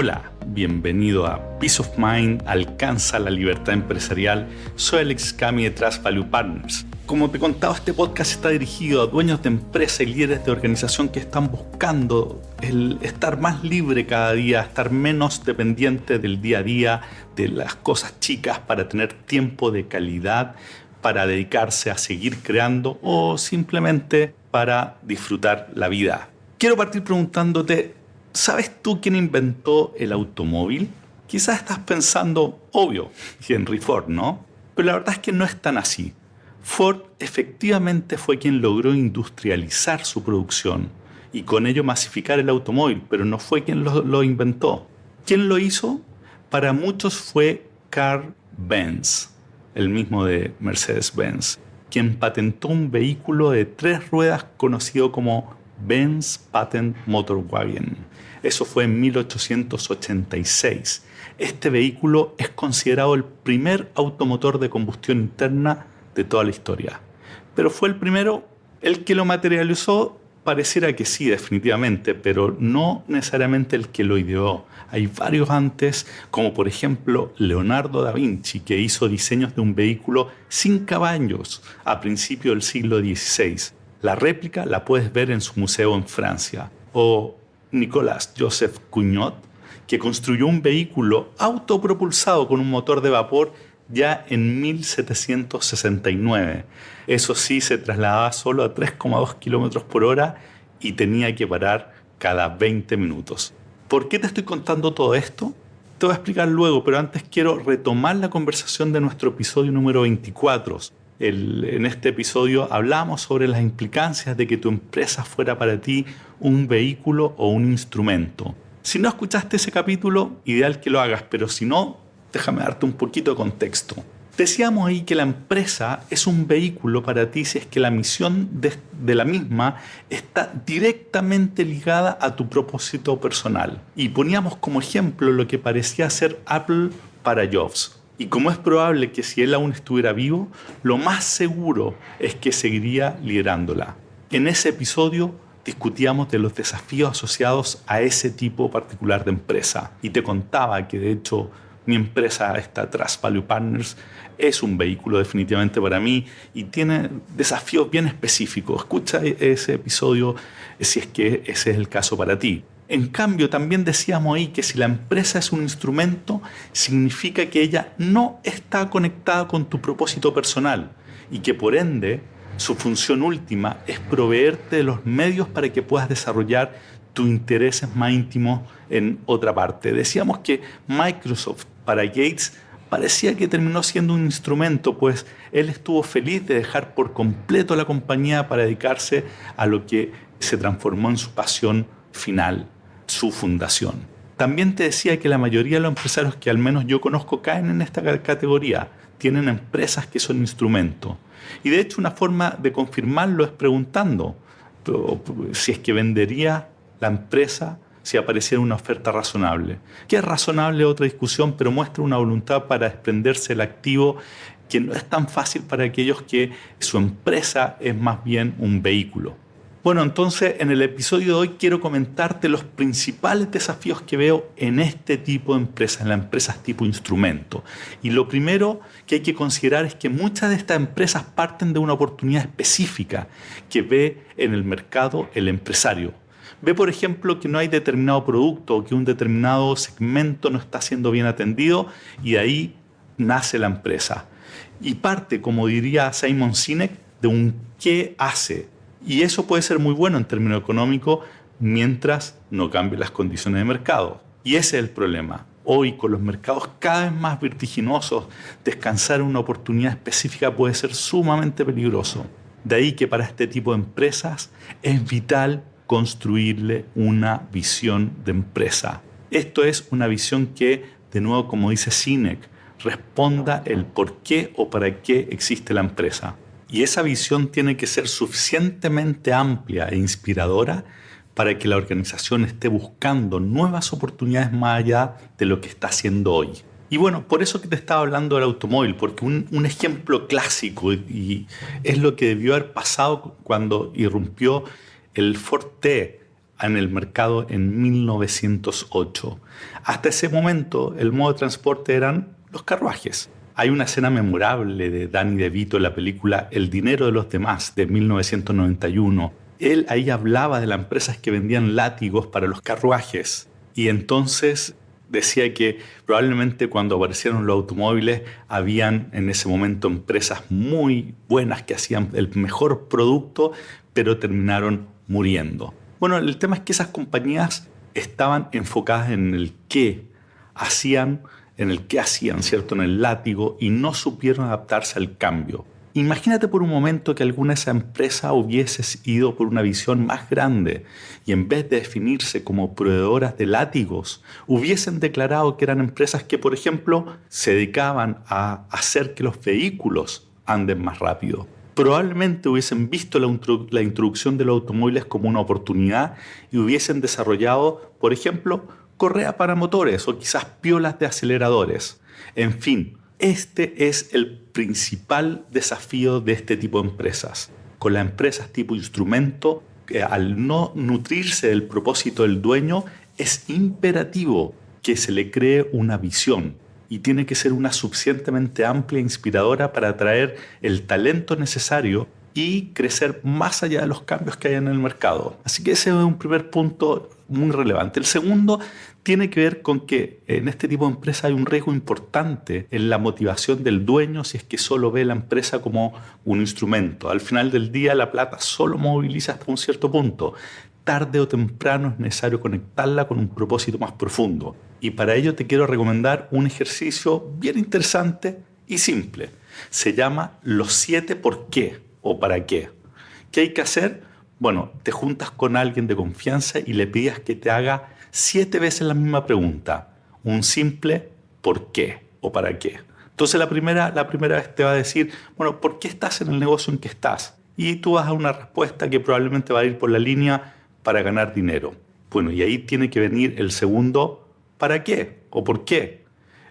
Hola, bienvenido a Peace of Mind, alcanza la libertad empresarial. Soy Alexis Cami de Trust Value Partners. Como te he contado, este podcast está dirigido a dueños de empresa y líderes de organización que están buscando el estar más libre cada día, estar menos dependiente del día a día, de las cosas chicas, para tener tiempo de calidad, para dedicarse a seguir creando o simplemente para disfrutar la vida. Quiero partir preguntándote, ¿sabes tú quién inventó el automóvil? Quizás estás pensando, obvio, Henry Ford, ¿no? Pero la verdad es que no es tan así. Ford efectivamente fue quien logró industrializar su producción y con ello masificar el automóvil, pero no fue quien lo inventó. ¿Quién lo hizo? Para muchos fue Carl Benz, el mismo de Mercedes-Benz, quien patentó un vehículo de 3 ruedas conocido como Benz Patent Motorwagen. Eso fue en 1886. Este vehículo es considerado el primer automotor de combustión interna de toda la historia. Pero fue el primero. El que lo materializó pareciera que sí, definitivamente, pero no necesariamente el que lo ideó. Hay varios antes, como por ejemplo Leonardo da Vinci, que hizo diseños de un vehículo sin caballos a principios del siglo XVI. La réplica la puedes ver en su museo en Francia. O Nicolas Joseph Cugnot, que construyó un vehículo autopropulsado con un motor de vapor ya en 1769. Eso sí, se trasladaba solo a 3,2 kilómetros por hora y tenía que parar cada 20 minutos. ¿Por qué te estoy contando todo esto? Te voy a explicar luego, pero antes quiero retomar la conversación de nuestro episodio número 24. En este episodio hablamos sobre las implicancias de que tu empresa fuera para ti un vehículo o un instrumento. Si no escuchaste ese capítulo, ideal que lo hagas, pero si no, déjame darte un poquito de contexto. Decíamos ahí que la empresa es un vehículo para ti si es que la misión de la misma está directamente ligada a tu propósito personal. Y poníamos como ejemplo lo que parecía ser Apple para Jobs. Y como es probable que si él aún estuviera vivo, lo más seguro es que seguiría liderándola. En ese episodio discutíamos de los desafíos asociados a ese tipo particular de empresa. Y te contaba que de hecho mi empresa, esta Trust Value Partners, es un vehículo definitivamente para mí y tiene desafíos bien específicos. Escucha ese episodio si es que ese es el caso para ti. En cambio, también decíamos ahí que si la empresa es un instrumento, significa que ella no está conectada con tu propósito personal y que por ende su función última es proveerte de los medios para que puedas desarrollar tus intereses más íntimos en otra parte. Decíamos que Microsoft para Gates parecía que terminó siendo un instrumento, pues él estuvo feliz de dejar por completo la compañía para dedicarse a lo que se transformó en su pasión final, su fundación. También te decía que la mayoría de los empresarios que al menos yo conozco caen en esta categoría. Tienen empresas que son instrumentos. Y de hecho una forma de confirmarlo es preguntando si es que vendería la empresa si apareciera una oferta razonable. ¿Qué es razonable? Otra discusión, pero muestra una voluntad para desprenderse del activo que no es tan fácil para aquellos que su empresa es más bien un vehículo. Bueno, entonces en el episodio de hoy quiero comentarte los principales desafíos que veo en este tipo de empresas, en las empresas tipo instrumento. Y lo primero que hay que considerar es que muchas de estas empresas parten de una oportunidad específica que ve en el mercado el empresario. Ve, por ejemplo, que no hay determinado producto o que un determinado segmento no está siendo bien atendido y de ahí nace la empresa. Y parte, como diría Simon Sinek, de un qué hace. Y eso puede ser muy bueno en términos económicos mientras no cambie las condiciones de mercado. Y ese es el problema. Hoy, con los mercados cada vez más vertiginosos, descansar en una oportunidad específica puede ser sumamente peligroso. De ahí que para este tipo de empresas es vital construirle una visión de empresa. Esto es una visión que, de nuevo, como dice Sinek, responda el por qué o para qué existe la empresa. Y esa visión tiene que ser suficientemente amplia e inspiradora para que la organización esté buscando nuevas oportunidades más allá de lo que está haciendo hoy. Y bueno, por eso que te estaba hablando del automóvil, porque un ejemplo clásico y es lo que debió haber pasado cuando irrumpió el Ford T en el mercado en 1908. Hasta ese momento, el modo de transporte eran los carruajes. Hay una escena memorable de Danny DeVito en la película El dinero de los demás, de 1991. Él ahí hablaba de las empresas que vendían látigos para los carruajes. Y entonces decía que probablemente cuando aparecieron los automóviles habían en ese momento empresas muy buenas que hacían el mejor producto, pero terminaron muriendo. Bueno, el tema es que esas compañías estaban enfocadas en el qué hacían, ¿cierto? En el látigo, y no supieron adaptarse al cambio. Imagínate por un momento que alguna de esas empresas hubiese ido por una visión más grande y en vez de definirse como proveedoras de látigos, hubiesen declarado que eran empresas que, por ejemplo, se dedicaban a hacer que los vehículos anden más rápido. Probablemente hubiesen visto la introducción de los automóviles como una oportunidad y hubiesen desarrollado, por ejemplo, correa para motores o quizás piolas de aceleradores. En fin, este es el principal desafío de este tipo de empresas. Con las empresas tipo instrumento, al no nutrirse del propósito del dueño, es imperativo que se le cree una visión y tiene que ser una suficientemente amplia e inspiradora para atraer el talento necesario y crecer más allá de los cambios que hay en el mercado. Así que ese es un primer punto muy relevante. El segundo tiene que ver con que en este tipo de empresa hay un riesgo importante en la motivación del dueño si es que solo ve la empresa como un instrumento. Al final del día la plata solo moviliza hasta un cierto punto. Tarde o temprano es necesario conectarla con un propósito más profundo. Y para ello te quiero recomendar un ejercicio bien interesante y simple. Se llama los 7 por qué o para qué. ¿Qué hay que hacer? Bueno, te juntas con alguien de confianza y le pidas que te haga 7 veces la misma pregunta. Un simple ¿por qué o para qué? Entonces la primera vez te va a decir, bueno, ¿por qué estás en el negocio en que estás? Y tú vas a una respuesta que probablemente va a ir por la línea para ganar dinero. Bueno, y ahí tiene que venir el segundo ¿para qué o por qué?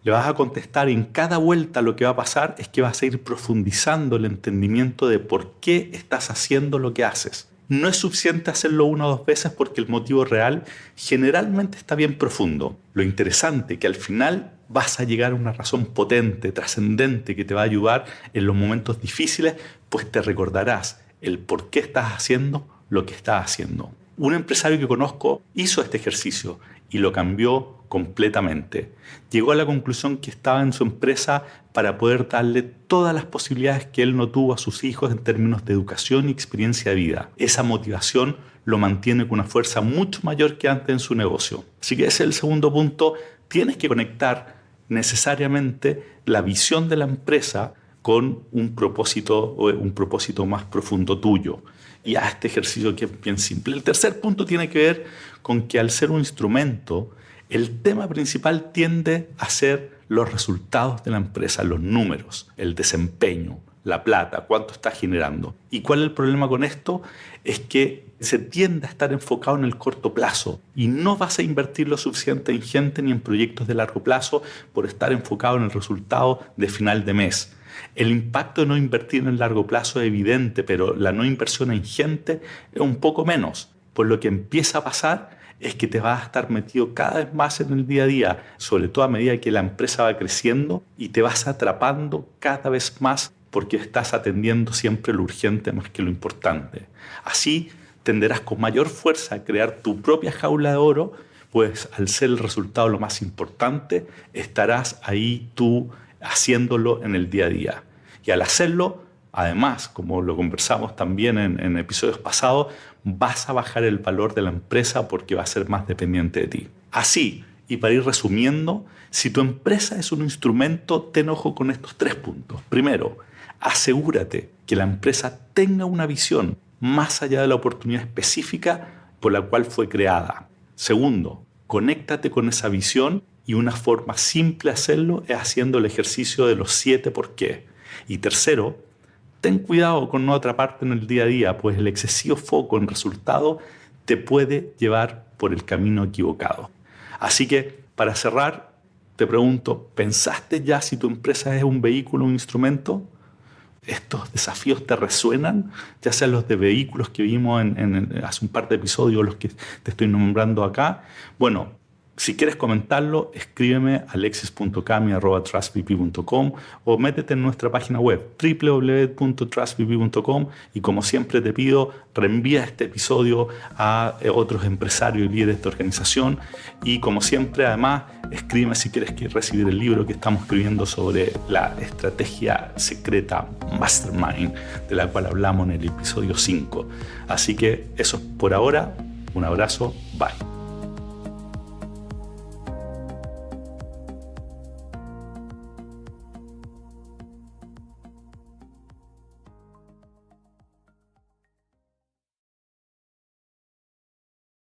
Le vas a contestar y en cada vuelta lo que va a pasar es que vas a ir profundizando el entendimiento de por qué estás haciendo lo que haces. No es suficiente hacerlo 1 o 2 veces porque el motivo real generalmente está bien profundo. Lo interesante es que al final vas a llegar a una razón potente, trascendente, que te va a ayudar en los momentos difíciles, pues te recordarás el por qué estás haciendo lo que estás haciendo. Un empresario que conozco hizo este ejercicio y lo cambió completamente. Llegó a la conclusión que estaba en su empresa para poder darle todas las posibilidades que él no tuvo a sus hijos en términos de educación y experiencia de vida. Esa motivación lo mantiene con una fuerza mucho mayor que antes en su negocio. Así que ese es el segundo punto. Tienes que conectar necesariamente la visión de la empresa con un propósito más profundo tuyo. Y haz este ejercicio que es bien simple. El tercer punto tiene que ver con que al ser un instrumento, el tema principal tiende a ser los resultados de la empresa, los números, el desempeño, la plata, cuánto está generando. ¿Y cuál es el problema con esto? Es que se tiende a estar enfocado en el corto plazo y no vas a invertir lo suficiente en gente ni en proyectos de largo plazo por estar enfocado en el resultado de final de mes. El impacto de no invertir en el largo plazo es evidente, pero la no inversión en gente es un poco menos. Por lo que empieza a pasar es que te vas a estar metido cada vez más en el día a día, sobre todo a medida que la empresa va creciendo y te vas atrapando cada vez más porque estás atendiendo siempre lo urgente más que lo importante. Así tenderás con mayor fuerza a crear tu propia jaula de oro, pues al ser el resultado lo más importante, estarás ahí tú haciéndolo en el día a día. Y al hacerlo, además, como lo conversamos también en episodios pasados, vas a bajar el valor de la empresa porque va a ser más dependiente de ti. Así, y para ir resumiendo, si tu empresa es un instrumento, ten ojo con estos 3 puntos. Primero, asegúrate que la empresa tenga una visión más allá de la oportunidad específica por la cual fue creada. Segundo, conéctate con esa visión y una forma simple de hacerlo es haciendo el ejercicio de los 7 por qué. Y tercero, ten cuidado con no atraparte en el día a día, pues el excesivo foco en resultado te puede llevar por el camino equivocado. Así que, para cerrar, te pregunto, ¿pensaste ya si tu empresa es un vehículo o un instrumento? estos desafíos te resuenan, ya sean los de vehículos que vimos hace un par de episodios, los que te estoy nombrando acá, bueno, si quieres comentarlo, escríbeme a alexis.cami@trustvp.com o métete en nuestra página web www.trustvp.com y como siempre te pido, reenvía este episodio a otros empresarios y líderes de organización y como siempre además escríbeme si quieres recibir el libro que estamos escribiendo sobre la estrategia secreta Mastermind de la cual hablamos en el episodio 5. Así que eso es por ahora, un abrazo, bye.